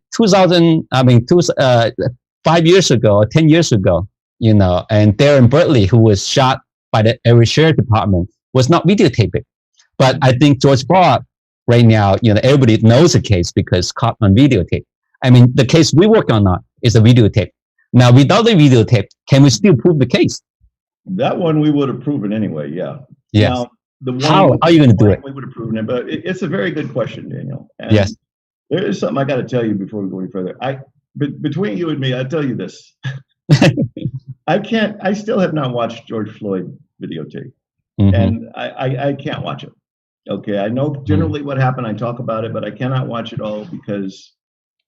5 years ago or 10 years ago, and Darren Burley, who was shot by the area sheriff department, was not videotaped. But I think George Floyd, right now, everybody knows the case because caught on videotape. I mean, the case we work on now is a videotape. Now, without the videotape, can we still prove the case? That one we would have proven anyway, yeah. Yes. Now, how are you going to do it? We would have proven it, but it's a very good question, Daniel. And yes. There is something I got to tell you before we go any further. Between you and me, I tell you this. I still have not watched George Floyd videotape, and I can't watch it. Okay, I know generally what happened. I talk about it, but I cannot watch it all because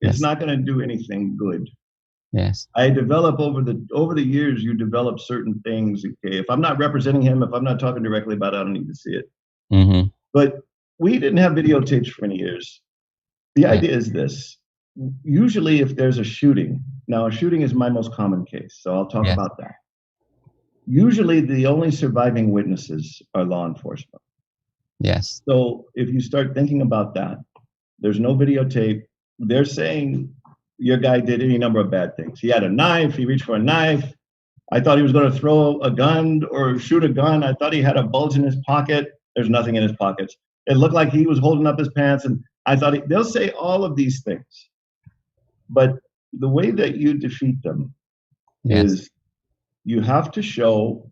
it's not going to do anything good. Yes. I develop over the years. You develop certain things. Okay, if I'm not representing him, if I'm not talking directly about it, I don't need to see it. But we didn't have videotapes for many years. The idea is this. Usually if there's a shooting, now a shooting is my most common case, so I'll talk about that. Usually the only surviving witnesses are law enforcement. Yes. So if you start thinking about that, there's no videotape. They're saying your guy did any number of bad things. He had a knife, he reached for a knife. I thought he was going to throw a gun or shoot a gun. I thought he had a bulge in his pocket. There's nothing in his pockets. It looked like he was holding up his pants, and I thought they'll say all of these things. But the way that you defeat them is you have to show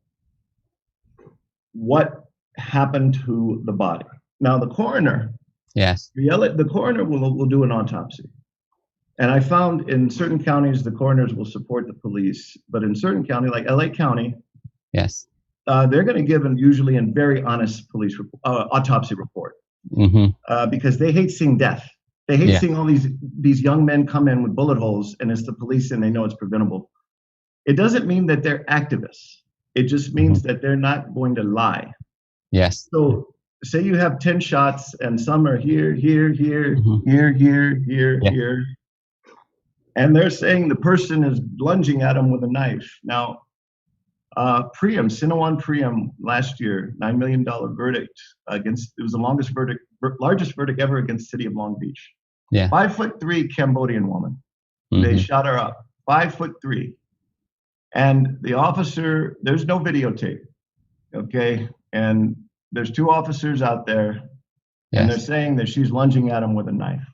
what happened to the body. Now, the coroner, the coroner will do an autopsy. And I found in certain counties, the coroners will support the police, but in certain counties, like LA County, they're going to give usually a very honest police autopsy report because they hate seeing death. They hate seeing all these young men come in with bullet holes, and it's the police, and they know it's preventable. It doesn't mean that they're activists. It just means that they're not going to lie. Yes. So say you have 10 shots, and some are here, here, here, here, here, here. And they're saying the person is lunging at them with a knife. Now, Priam, Sinawan Priam, last year, $9 million verdict against, it was the largest verdict ever against the city of Long Beach. 5'3" Cambodian woman. They shot her up, 5'3". And the officer, there's no videotape, okay? And there's two officers out there, and they're saying that she's lunging at him with a knife.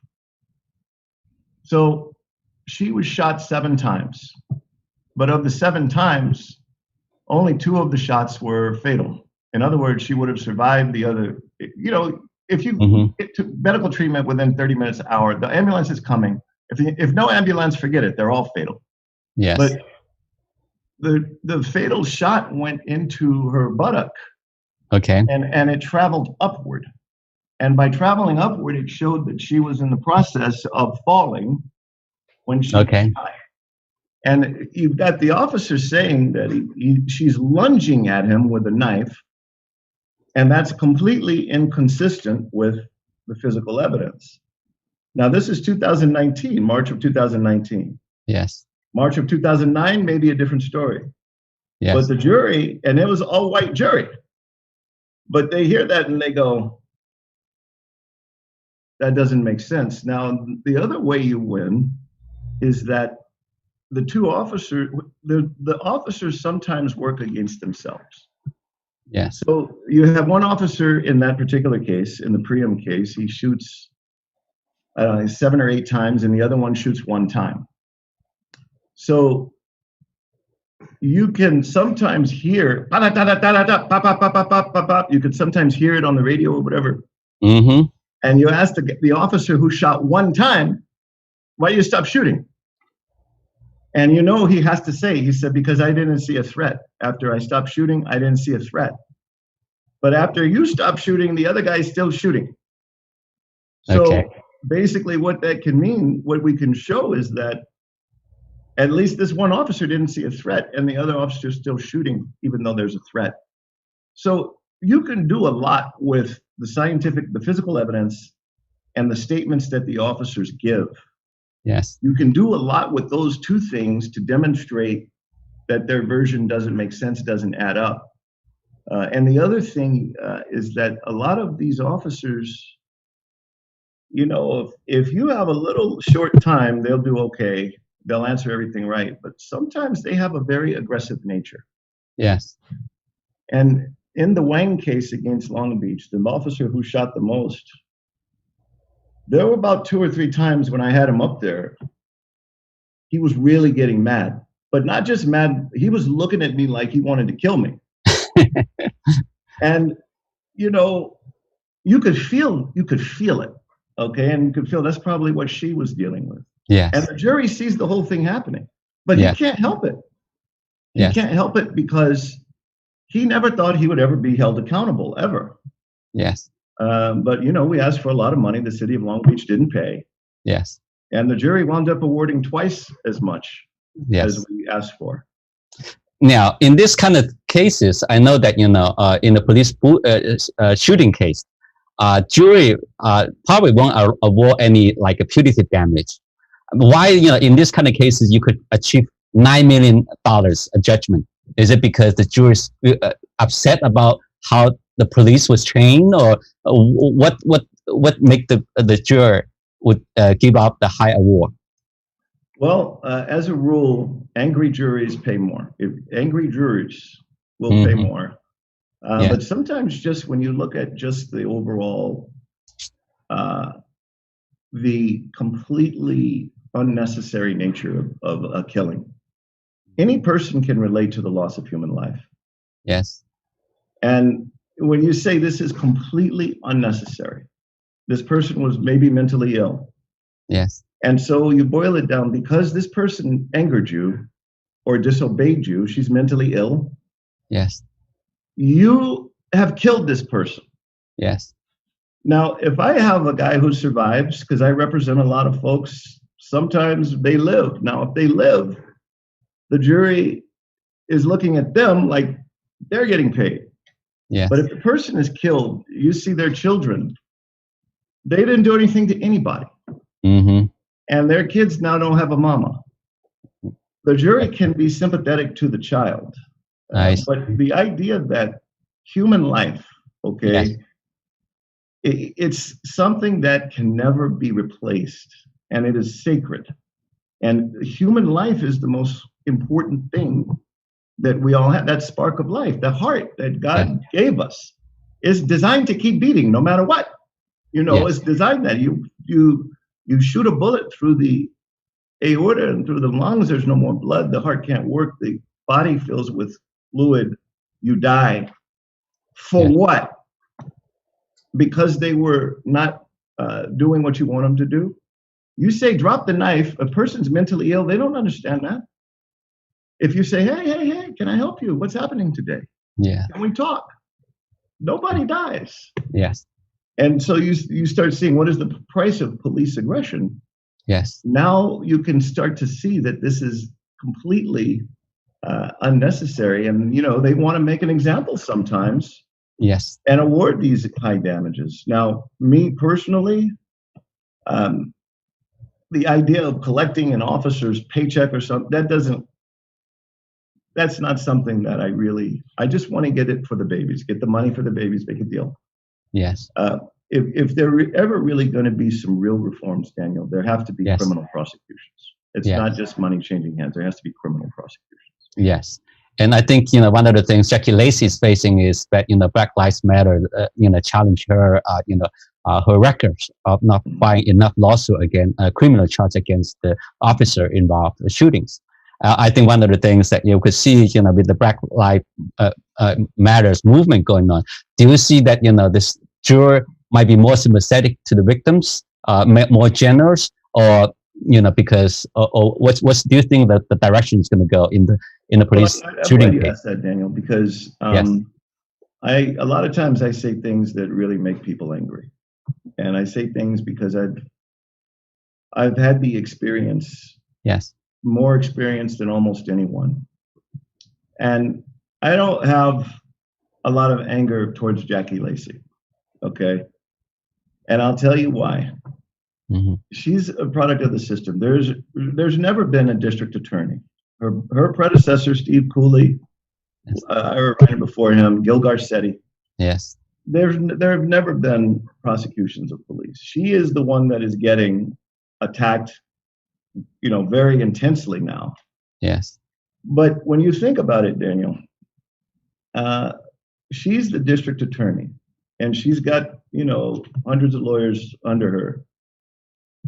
So she was shot 7 times, but of the 7 times, only 2 of the shots were fatal. In other words, she would have survived the other. You know, if you get to medical treatment within 30 minutes, an hour, the ambulance is coming. If no ambulance, forget it. They're all fatal. Yes. But the fatal shot went into her buttock. Okay. And it traveled upward. And by traveling upward, it showed that she was in the process of falling when she died. And you've got the officer saying that she's lunging at him with a knife, and that's completely inconsistent with the physical evidence. Now, this is 2019, March of 2019. Yes. March of 2009 may be a different story. Yes. But the jury, and it was all white jury, but they hear that and they go, that doesn't make sense. Now, the other way you win is that the two officers, the officers sometimes work against themselves. Yes. So you have one officer in that particular case, in the Priam case, he shoots 7 or 8 times, and the other one shoots 1 time. So you can sometimes hear, you could sometimes hear it on the radio or whatever. And you ask the officer who shot 1 time, why you stop shooting? And you know he has to say, he said, because I didn't see a threat. After I stopped shooting, I didn't see a threat. But after you stop shooting, the other guy's still shooting. So basically what that can mean, what we can show is that at least this one officer didn't see a threat, and the other officer is still shooting, even though there's a threat. So you can do a lot with the physical evidence and the statements that the officers give. Yes. You can do a lot with those 2 things to demonstrate that their version doesn't make sense, doesn't add up. And the other thing is that a lot of these officers, you know, if you have a little short time, they'll do okay. They'll answer everything right. But sometimes they have a very aggressive nature. Yes. And in the Wang case against Long Beach, the officer who shot the most, there were about 2 or 3 times when I had him up there, he was really getting mad. But not just mad, he was looking at me like he wanted to kill me. And, you know, you could feel it, okay? And you could feel that's probably what she was dealing with. Yes. And the jury sees the whole thing happening, but he can't help it. He can't help it because he never thought he would ever be held accountable, ever. Yes. But, you know, we asked for a lot of money. The city of Long Beach didn't pay. Yes. And the jury wound up awarding twice as much as we asked for. Now, in this kind of cases, I know that, you know, in the police shooting case, jury probably won't award any like a punitive damage. Why, you know, in this kind of cases, you could achieve $9 million a judgment? Is it because the jury's upset about how the police was trained, or what make the juror would give up the high award? Well, as a rule, angry juries pay more. Angry jurors will pay more. But sometimes just when you look at just the overall, the completely unnecessary nature of a killing, any person can relate to the loss of human life. Yes. And when you say this is completely unnecessary, this person was maybe mentally ill. Yes. And so you boil it down, because this person angered you or disobeyed you, she's mentally ill. Yes. You have killed this person. Yes. Now, if I have a guy who survives, because I represent a lot of folks, sometimes they live. Now, if they live, the jury is looking at them like they're getting paid. Yes. But if the person is killed, you see their children, they didn't do anything to anybody. And their kids now don't have a mama. The jury can be sympathetic to the child. Nice. But the idea that human life, it's something that can never be replaced, and it is sacred. And human life is the most important thing that we all have. That spark of life, the heart that God gave us, is designed to keep beating no matter what. You know, it's designed that you shoot a bullet through the aorta and through the lungs, there's no more blood, the heart can't work, the body fills with fluid, you die. For what? Because they were not doing what you want them to do? You say drop the knife, a person's mentally ill, they don't understand that. If you say, hey, can I help you? What's happening today? Can we talk? Nobody dies. Yes. And so you start seeing what is the price of police aggression. Yes. Now you can start to see that this is completely unnecessary. And, you know, they want to make an example sometimes. Yes. And award these high damages. Now, me personally, the idea of collecting an officer's paycheck or something, that's not something that I just want to get it for the babies, get the money for the babies, make a deal. Yes. If there are ever really going to be some real reforms, Daniel, there have to be criminal prosecutions. It's not just money changing hands. There has to be criminal prosecutions. Yes. And I think, you know, one of the things Jackie Lacey is facing is that, you know, Black Lives Matter, challenge her, her records of not filing enough lawsuit against criminal charge against the officer involved in shootings. I think one of the things that you could see, you know, with the Black Lives Matters movement going on, do you see that, you know, this juror might be more sympathetic to the victims, more generous, or, you know, because, or what's do you think that the direction is going to go in the police shooting case? Ask that, Daniel, because a lot of times I say things that really make people angry, and I say things because I've had the experience. Yes. More experience than almost anyone. And I don't have a lot of anger towards Jackie Lacey, okay? And I'll tell you why. She's a product of the system. There's never been a district attorney. Her predecessor, Steve Cooley, I ran before him, Gil Garcetti. Yes. There have never been prosecutions of police. She is the one that is getting attacked, you know, very intensely now. Yes. But when you think about it, Daniel, she's the district attorney, and she's got, you know, hundreds of lawyers under her,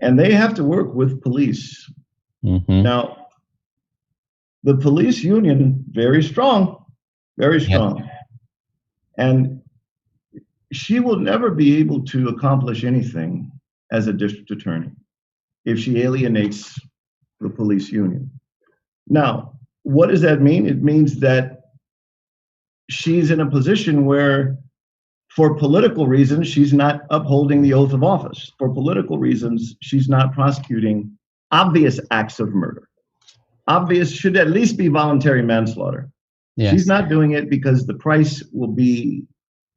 and they have to work with police. Now, the police union, very strong, and she will never be able to accomplish anything as a district attorney if she alienates the police union. Now, what does that mean? It means that she's in a position where, for political reasons, she's not upholding the oath of office. For political reasons, she's not prosecuting obvious acts of murder. Obvious should at least be voluntary manslaughter. Yes. She's not doing it because the price will be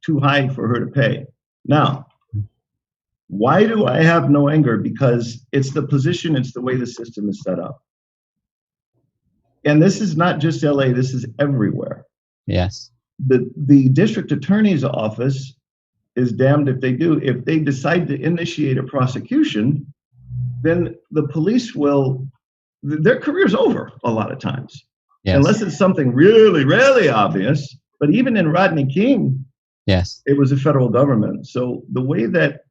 too high for her to pay. Now, why do I have no anger? Because it's the position, it's the way the system is set up. And this is not just LA, this is everywhere. Yes. The district attorney's office is damned if they do. If they decide to initiate a prosecution, then the police will, their career's over a lot of times. Yes. Unless it's something really, really obvious. But even in Rodney King, yes, it was a federal government. So the way that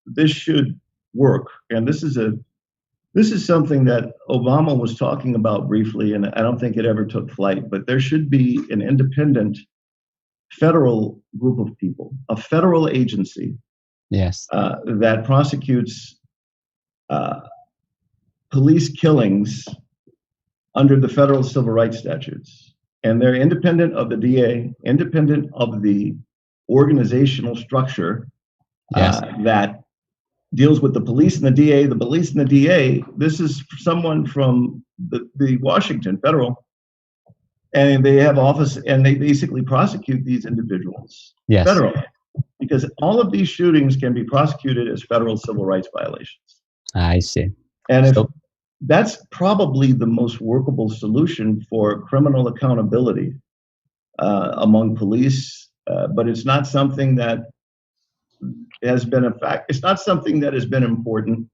this should work, and this is something that Obama was talking about briefly, and I don't think it ever took flight, but there should be an independent federal group of people, a federal agency, yes, that prosecutes police killings under the federal civil rights statutes. And they're independent of the DA, independent of the organizational structure, yes, that deals with the police and the DA. The police and the DA, this is someone from the Washington federal, and they have office, and they basically prosecute these individuals, yes, federally, because all of these shootings can be prosecuted as federal civil rights violations. I see. And if that's probably the most workable solution for criminal accountability among police, but it's not something that has been a fact. It's not something that has been important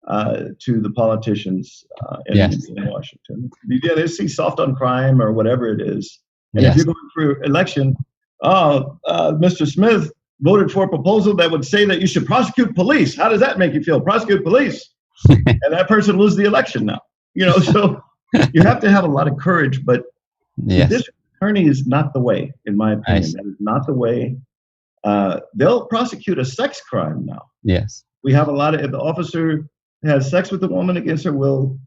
to the politicians in Washington. Yeah, they see soft on crime or whatever it is. And yes, if you're going through election, Mr. Smith voted for a proposal that would say that you should prosecute police. How does that make you feel? Prosecute police. And that person loses the election now. You know, so you have to have a lot of courage, but yes, the district attorney is not the way, in my opinion. That is not the way. They'll prosecute a sex crime now. Yes. We have a lot of, if the officer has sex with the woman against her will,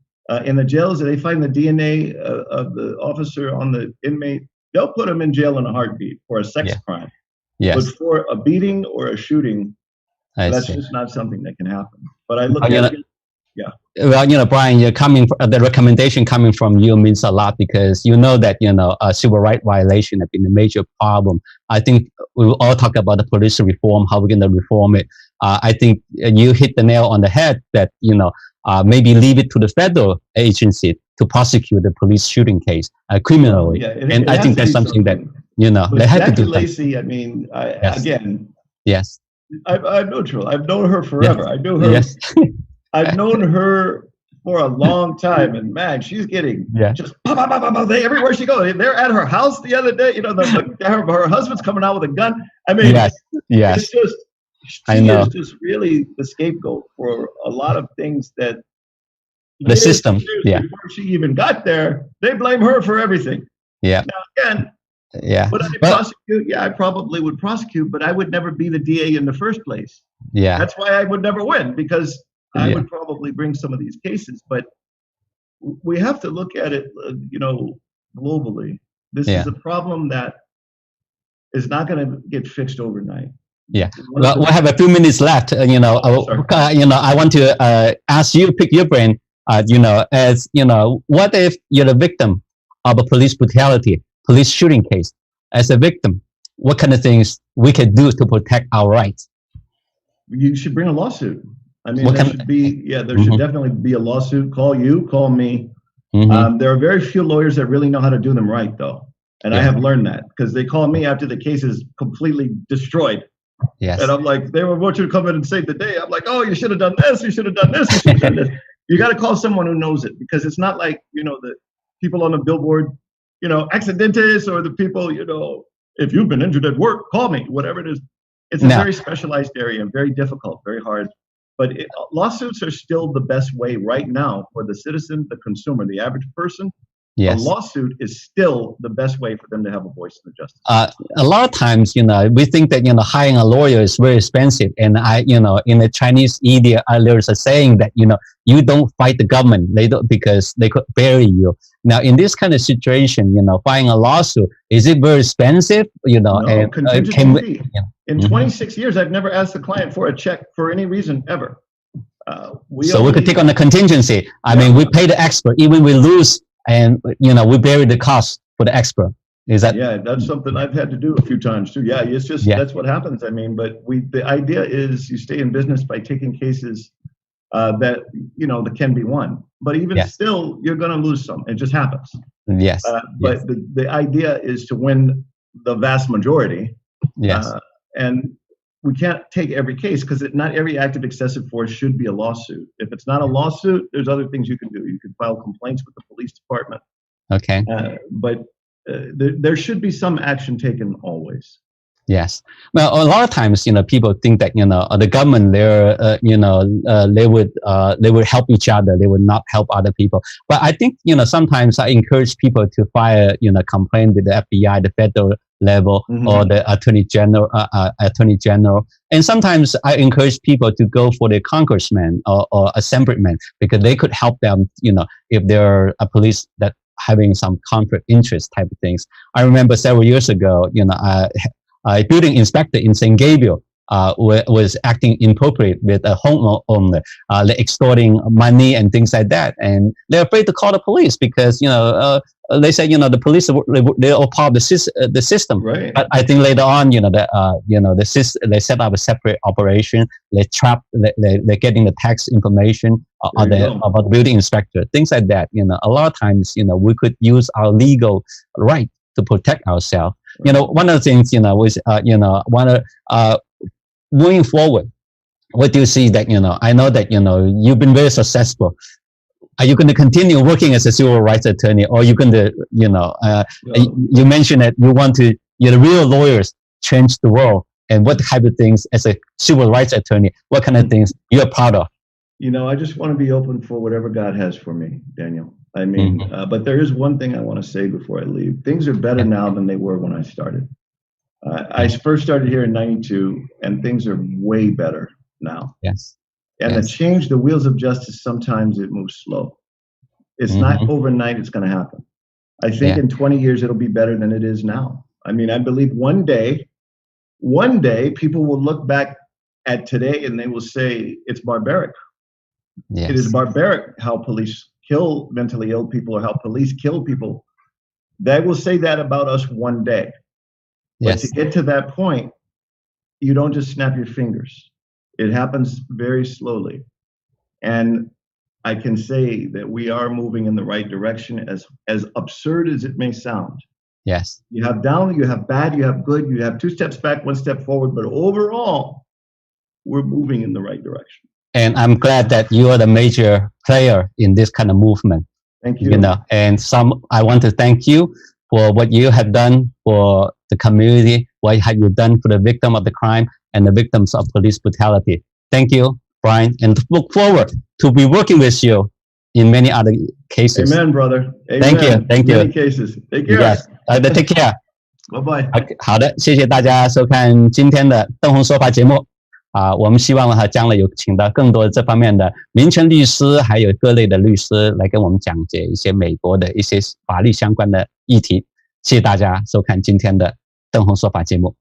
in the jails, if they find the DNA of the officer on the inmate, they'll put him in jail in a heartbeat for a sex crime. Yes. But for a beating or a shooting, that's just not something that can happen. But I look at it. Yeah. Well, you know, Brian, you're the recommendation coming from you means a lot, because you know that, you know, civil rights violation have been a major problem. I think we will all talk about the police reform, how we're going to reform it. I think you hit the nail on the head that, you know, maybe leave it to the federal agency to prosecute the police shooting case criminally. Yeah, and I think that's something that, you know, they have to do. Lacey, I mean, yes, again, yes, I'm neutral. I've known her forever. Yes. I know her. Yes. I've known her for a long time, and man, she's getting just everywhere she goes. They're at her house the other day. You know, her husband's coming out with a gun. I mean, it's just, she is just really the scapegoat for a lot of things that the system. Yeah. Before she even got there, they blame her for everything. Yeah. Now again, would I prosecute? Yeah, I probably would prosecute, but I would never be the DA in the first place. Yeah. That's why I would never win, because I would probably bring some of these cases, but we have to look at it, you know, globally. This is a problem that is not going to get fixed overnight. Yeah. Well, we have a few minutes left. You know, I want to ask you, pick your brain. You know, as you know, what if you're the victim of a police brutality, police shooting case? As a victim, what kind of things we can do to protect our rights? You should bring a lawsuit. I mean, there should be, there should definitely be a lawsuit. Call you, call me. There are very few lawyers that really know how to do them right, though. And I have learned that, because they call me after the case is completely destroyed. Yes. And I'm like, they want you to come in and save the day. I'm like, oh, you should have done this. You should have done this. You should have done this. You got to call someone who knows it, because it's not like, you know, the people on the billboard, you know, accidentes, or the people, you know, if you've been injured at work, call me, whatever it is. It's a very specialized area, very difficult, very hard. But lawsuits are still the best way right now for the citizen, the consumer, the average person, A lawsuit is still the best way for them to have a voice in the justice. A lot of times, we think that, hiring a lawyer is very expensive. And in the Chinese media, there's a saying that, you don't fight the government because they could bury you. Now, in this kind of situation, filing a lawsuit, is it very expensive? No, contingency fee. In 26 years, I've never asked the client for a check for any reason ever. We could take on the contingency. I mean, we pay the expert, even we lose, and we bury the cost for the expert. Is that? Yeah, that's something I've had to do a few times too. Yeah, it's just that's what happens. I mean, but the idea is you stay in business by taking cases that that can be won. But even still, you're going to lose some. It just happens. Yes. But the idea is to win the vast majority. Yes. And we can't take every case because not every act of excessive force should be a lawsuit. If it's not a lawsuit, there's other things you can do. You can file complaints with the police department. Okay. But there should be some action taken always. Yes. Well, a lot of times, people think that, the government, they would help each other. They would not help other people. But I think, sometimes I encourage people to file, complaint with the FBI, the federal level, or the attorney general. And sometimes I encourage people to go for the congressman or assemblyman because they could help them, if they're a police that having some conflict interest type of things. I remember several years ago, a building inspector in St. Gabriel was acting inappropriate with a homeowner, extorting money and things like that. And they're afraid to call the police because, they say, the police, they're all part of the system. Right. But I think later on, they set up a separate operation. They're getting the tax information about the building inspector, things like that. A lot of times, we could use our legal right to protect ourselves. One of the things, was, moving forward, what do you see that, I know that, you've been very successful. Are you going to continue working as a civil rights attorney, or are you going to, you mentioned that you want to, the real lawyers change the world, and what type of things as a civil rights attorney, what kind of things you're proud of? I just want to be open for whatever God has for me, Daniel. I mean, but there is one thing I want to say before I leave. Things are better now than they were when I started. I first started here in 92, and things are way better now. Yes. And the wheels of justice, sometimes it moves slow. It's not overnight it's going to happen. I think in 20 years, it'll be better than it is now. I mean, I believe one day, people will look back at today and they will say, it's barbaric. Yes. It is barbaric how police kill mentally ill people or how police kill people. They will say that about us one day. But to get to that point, you don't just snap your fingers. It happens very slowly. And I can say that we are moving in the right direction, as absurd as it may sound. Yes. You have down, you have bad, you have good, you have 2 steps back, 1 step forward, but overall, we're moving in the right direction. And I'm glad that you are the major player in this kind of movement. Thank you. And I want to thank you for what you have done for the community, what have you done for the victim of the crime and the victims of police brutality. Thank you, Brian, and look forward to be working with you in many other cases. Amen, brother. Amen. Thank you. Thank you. Many cases. Take care. Yes. Take care. Bye-bye. 好的，谢谢大家收看今天的邓洪说法节目。我们希望将来有请到更多这方面的民权律师，还有各类的律师来跟我们讲解一些美国的一些法律相关的议题。谢谢大家收看今天的邓洪说法节目。